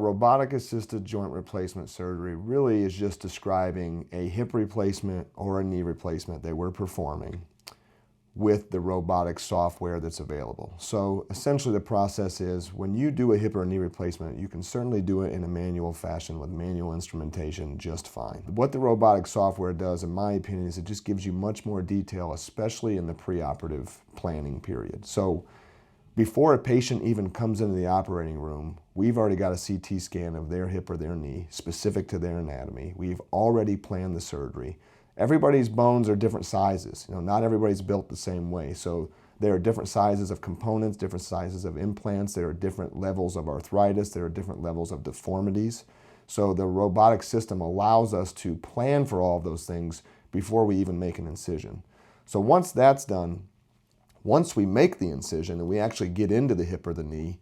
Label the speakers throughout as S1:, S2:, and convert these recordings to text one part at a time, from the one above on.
S1: Robotic-assisted joint replacement surgery really is just describing a hip replacement or a knee replacement that we're performing with the robotic software that's available. So essentially the process is when you do a hip or knee replacement, you can certainly do it in a manual fashion with manual instrumentation just fine. What the robotic software does, in my opinion, is it just gives you much more detail, especially in the preoperative planning period. So before a patient even comes into the operating room, we've already got a CT scan of their hip or their knee specific to their anatomy. We've already planned the surgery. Everybody's bones are different sizes. Not everybody's built the same way. So there are different sizes of components, different sizes of implants. There are different levels of arthritis. There are different levels of deformities. So the robotic system allows us to plan for all of those things before we even make an incision. So once that's done, once we make the incision and we actually get into the hip or the knee,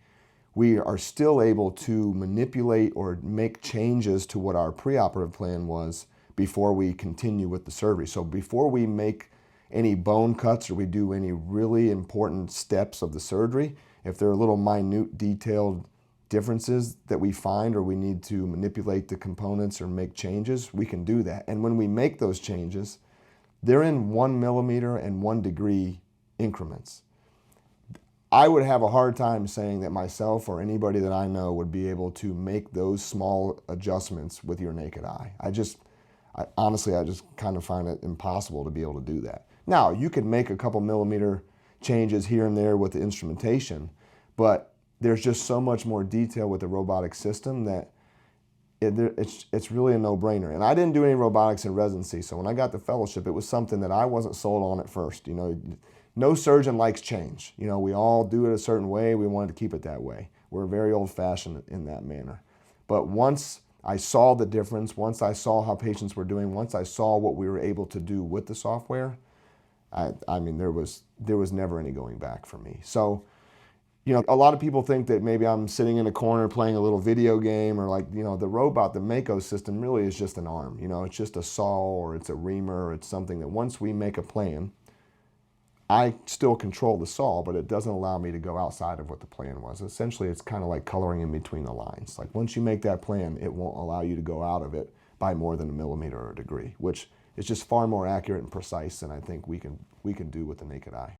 S1: we are still able to manipulate or make changes to what our preoperative plan was before we continue with the surgery. So before we make any bone cuts or we do any really important steps of the surgery, if there are little minute detailed differences that we find or we need to manipulate the components or make changes, we can do that. And when we make those changes, they're in 1 millimeter and 1 degree increments. I would have a hard time saying that myself or anybody that I know would be able to make those small adjustments with your naked eye. Honestly, I just kind of find it impossible to be able to do that. Now, you could make a couple millimeter changes here and there with the instrumentation, but there's just so much more detail with the robotic system that it's really a no-brainer. And I didn't do any robotics in residency, so when I got the fellowship, it was something that I wasn't sold on at first. No surgeon likes change. We all do it a certain way. We wanted to keep it that way. We're very old-fashioned in that manner. But once I saw the difference, once I saw how patients were doing, once I saw what we were able to do with the software, I mean, there was never any going back for me. So, a lot of people think that maybe I'm sitting in a corner playing a little video game, or the robot, the Mako system really is just an arm. It's just a saw or it's a reamer, or it's something that once we make a plan, I still control the saw, but it doesn't allow me to go outside of what the plan was. Essentially, it's kind of like coloring in between the lines. Like once you make that plan, it won't allow you to go out of it by more than 1 millimeter or a degree, which is just far more accurate and precise than I think we can do with the naked eye.